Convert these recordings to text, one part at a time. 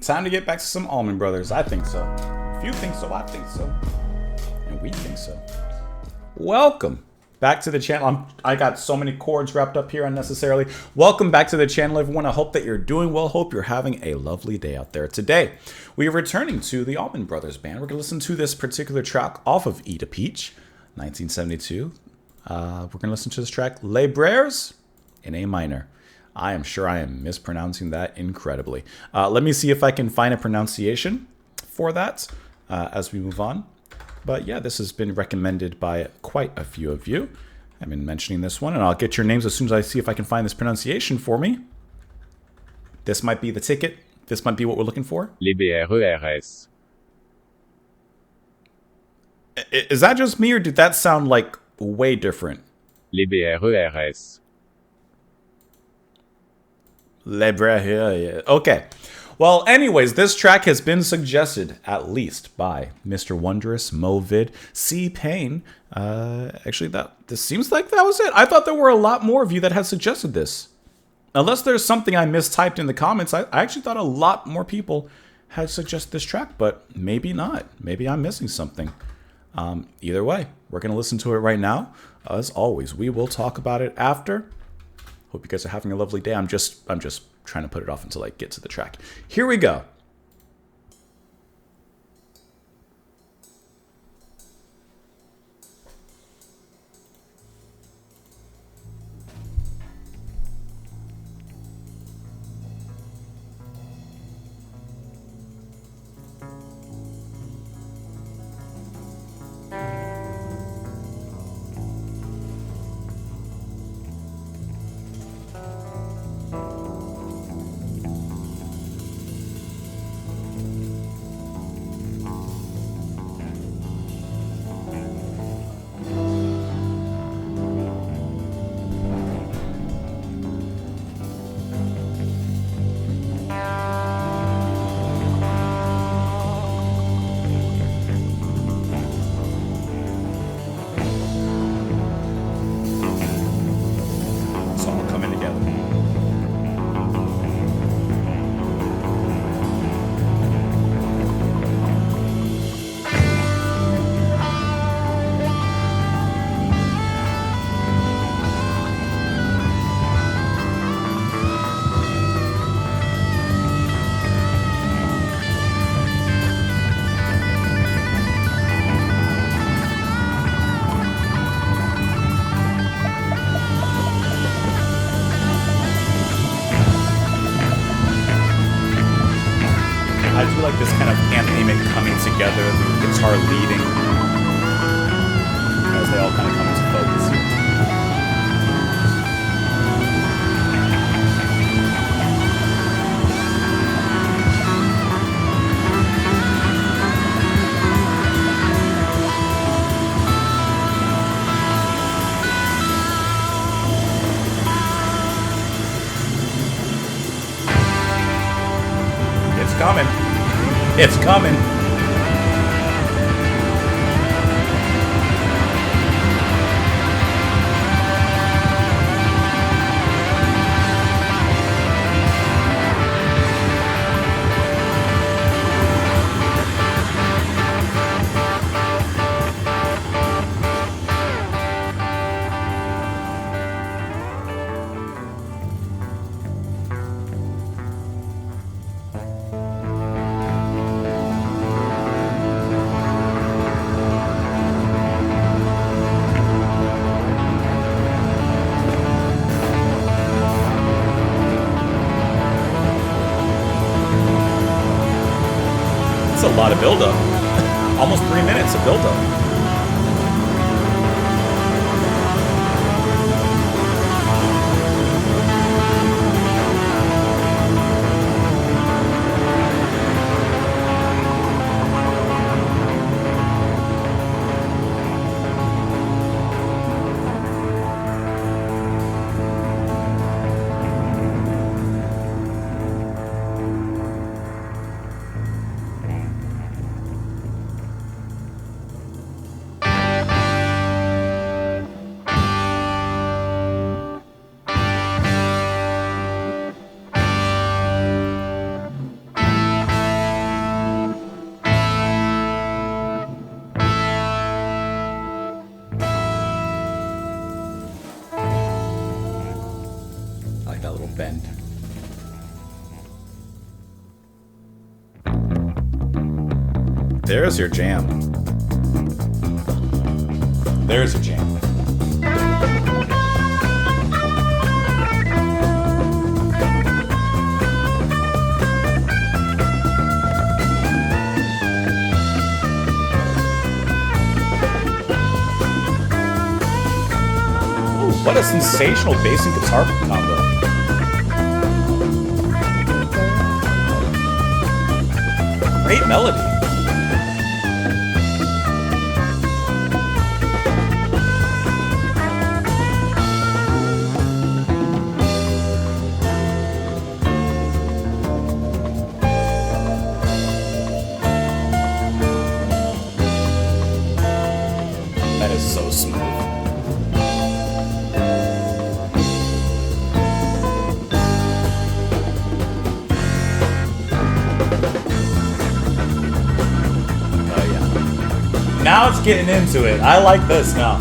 Time to get back to some Allman Brothers. I think so. If you think so, I think so. And we think so. Welcome back to the channel. I got so many chords wrapped up here unnecessarily. Welcome back to the channel, everyone. I hope that you're doing well. Hope you're having a lovely day out there. Today, we are returning to the Allman Brothers Band. We're going to listen to this particular track off of Eat a Peach, 1972. We're going to listen to this track, Les Brers, in A minor. I am sure I am mispronouncing that incredibly. Let me see if I can find a pronunciation for that as we move on. But yeah, this has been recommended by quite a few of you. I've been mentioning this one, and I'll get your names as soon as I see if I can find this pronunciation for me. This might be the ticket. This might be what we're looking for. Les Brers. Is that just me, or did that sound like way different? Les Brers. Les Brers. Okay. Well, anyways, this track has been suggested at least by Mr. Wondrous, Movid, C. Payne. Actually, this seems like that was it. I thought there were a lot more of you that had suggested this. Unless there's something I mistyped in the comments, I actually thought a lot more people had suggested this track, but maybe not. Maybe I'm missing something. Either way, we're going to listen to it right now. As always, we will talk about it after. Hope you guys are having a lovely day. I'm just trying to put it off until I get to the track. Here we go. I do like this kind of anthemic coming together, the guitar leading as they all kind of come into focus here. It's coming. It's coming. That's a lot of buildup. Almost 3 minutes of buildup. bend. There's your jam. There's your jam. Ooh, what a sensational bass and guitar combo. Great melody. That is so smooth. Now it's getting into it. I like this now.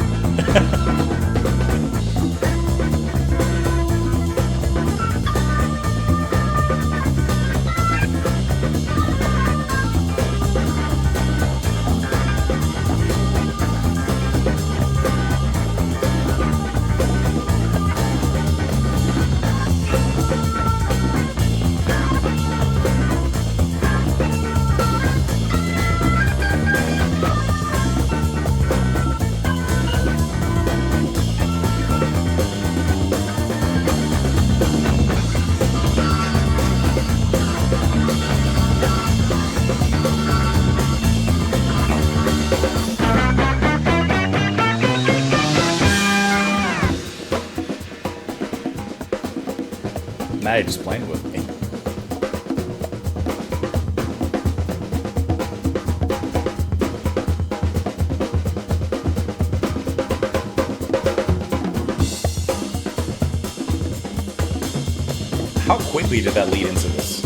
Maddie just playing with me. How quickly did that lead into this?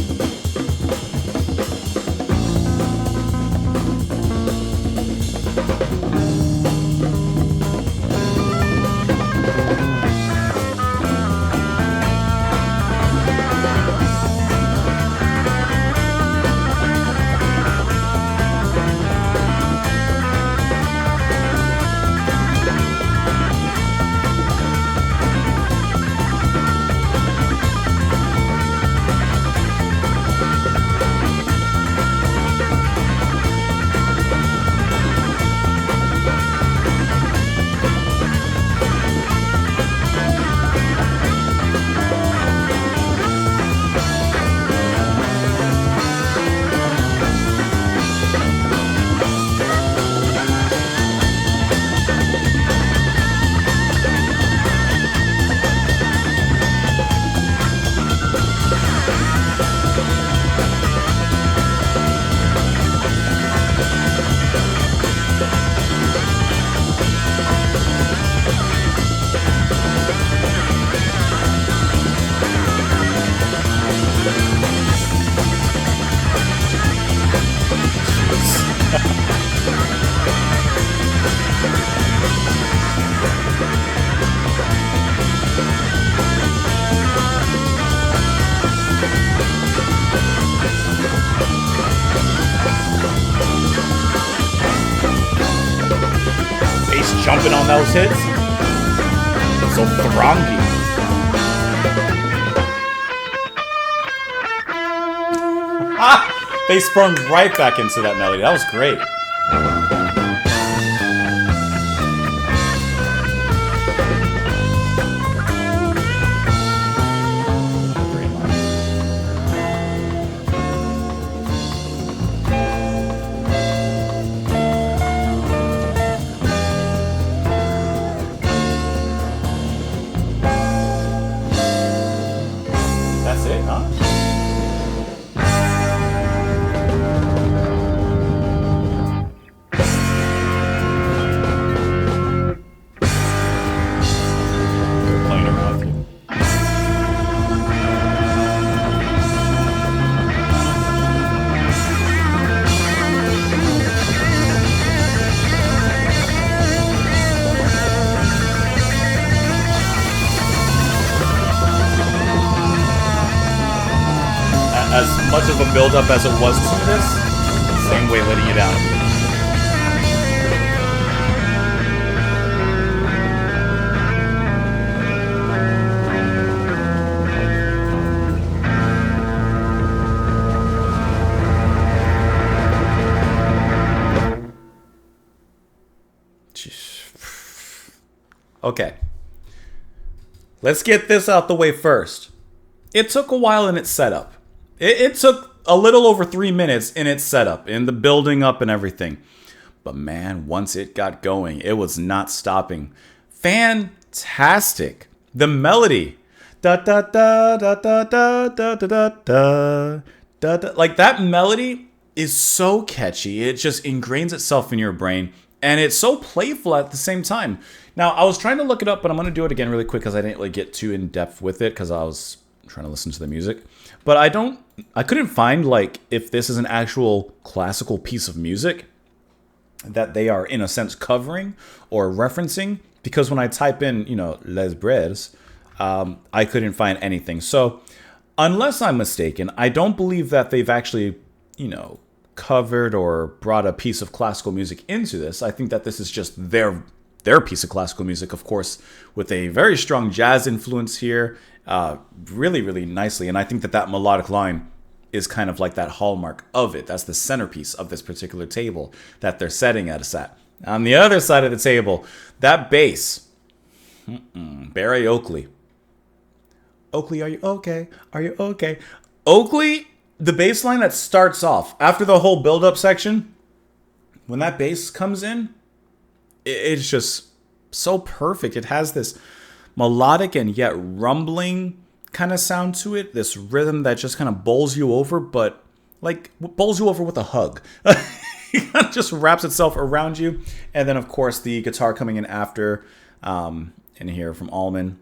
Jumping on those hits. So throngy. They sprung right back into that melody. That was great. That's it, huh? As much of a build-up as it was to this, same way letting you down. Okay. Let's get this out the way first. It took a while in its setup. It took a little over 3 minutes in its setup, in the building up and everything. But man, once it got going, it was not stopping. Fantastic. The melody. Da da da da da da da da da da da. Like, that melody is so catchy. It just ingrains itself in your brain. And it's so playful at the same time. Now, I was trying to look it up, but I'm going to do it again really quick because I didn't really get too in depth with it because I was trying to listen to the music. But I couldn't find like if this is an actual classical piece of music that they are in a sense covering or referencing, because when I type in, Les Brers, I couldn't find anything. So unless I'm mistaken, I don't believe that they've actually, covered or brought a piece of classical music into this. I think that this is just their piece of classical music, of course, with a very strong jazz influence here, really, really nicely. And I think that melodic line is kind of like that hallmark of it. That's the centerpiece of this particular table that they're setting at us at. On the other side of the table, that bass, Barry Oakley. Oakley, are you okay? Are you okay? Oakley, the bass line that starts off after the whole build-up section, when that bass comes in, it's just so perfect. It has this melodic and yet rumbling kind of sound to it. This rhythm that just kind of bowls you over, but like bowls you over with a hug. It kind of just wraps itself around you. And then, of course, the guitar coming in after, in here from Allman.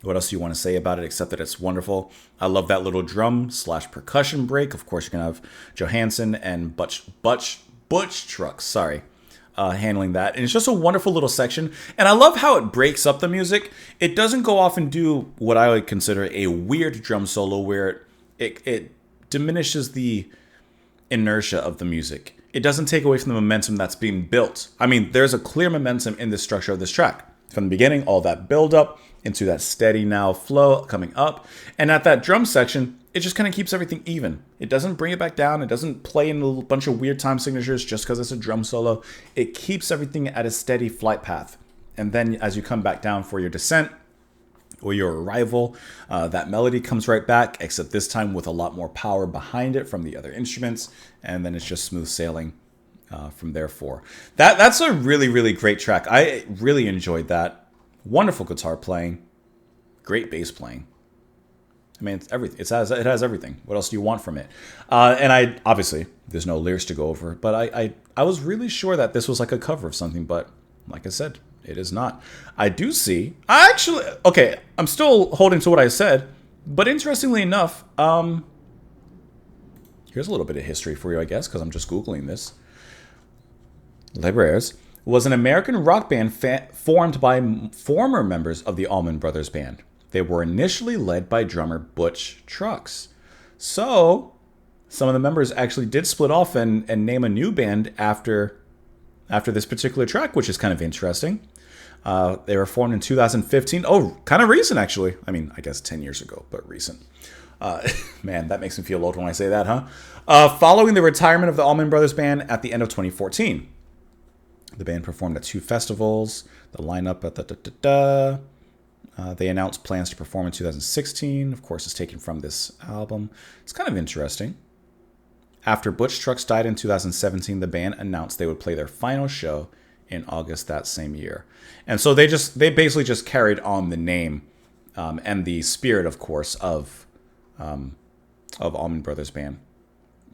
What else do you want to say about it except that it's wonderful? I love that little drum / percussion break. Of course, you're going to have Johansson and Butch Trucks, handling that. And it's just a wonderful little section. And I love how it breaks up the music. It doesn't go off and do what I would consider a weird drum solo where it diminishes the inertia of the music. It doesn't take away from the momentum that's being built. I mean, there's a clear momentum in the structure of this track. From the beginning, all that build up into that steady now flow coming up. And at that drum section, it just kind of keeps everything even. It doesn't bring it back down. It doesn't play in a bunch of weird time signatures just because it's a drum solo. It keeps everything at a steady flight path. And then as you come back down for your descent or your arrival, that melody comes right back, except this time with a lot more power behind it from the other instruments. And then it's just smooth sailing from there for. That's a really, really great track. I really enjoyed that. Wonderful guitar playing. Great bass playing. I mean, it's everything. It has everything. What else do you want from it? And I obviously there's no lyrics to go over, but I was really sure that this was like a cover of something, but like I said, it is not. I do see. Okay, I'm still holding to what I said, but interestingly enough, here's a little bit of history for you, I guess, because I'm just googling this. Les Brers was an American rock band formed by former members of the Allman Brothers Band. They were initially led by drummer Butch Trucks. So, some of the members actually did split off and name a new band after this particular track, which is kind of interesting. They were formed in 2015. Oh, kind of recent, actually. I mean, I guess 10 years ago, but recent. Man, that makes me feel old when I say that, huh? Following the retirement of the Allman Brothers Band at the end of 2014. The band performed at 2 festivals. The lineup at they announced plans to perform in 2016. Of course, it's taken from this album. It's kind of interesting. After Butch Trucks died in 2017, the band announced they would play their final show in August that same year. And so they basically just carried on the name and the spirit, of course, of Allman Brothers Band.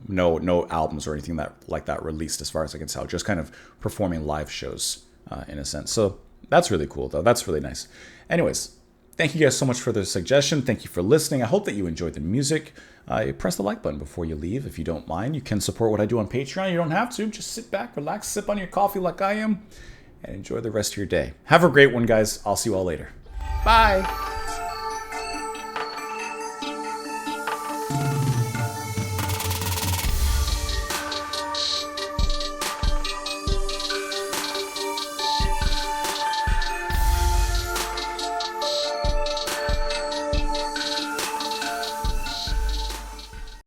No albums or anything like that released, as far as I can tell. Just kind of performing live shows in a sense. So that's really cool, though. That's really nice. Anyways, thank you guys so much for the suggestion. Thank you for listening. I hope that you enjoyed the music. Press the like button before you leave if you don't mind. You can support what I do on Patreon. You don't have to. Just sit back, relax, sip on your coffee like I am, and enjoy the rest of your day. Have a great one, guys. I'll see you all later. Bye.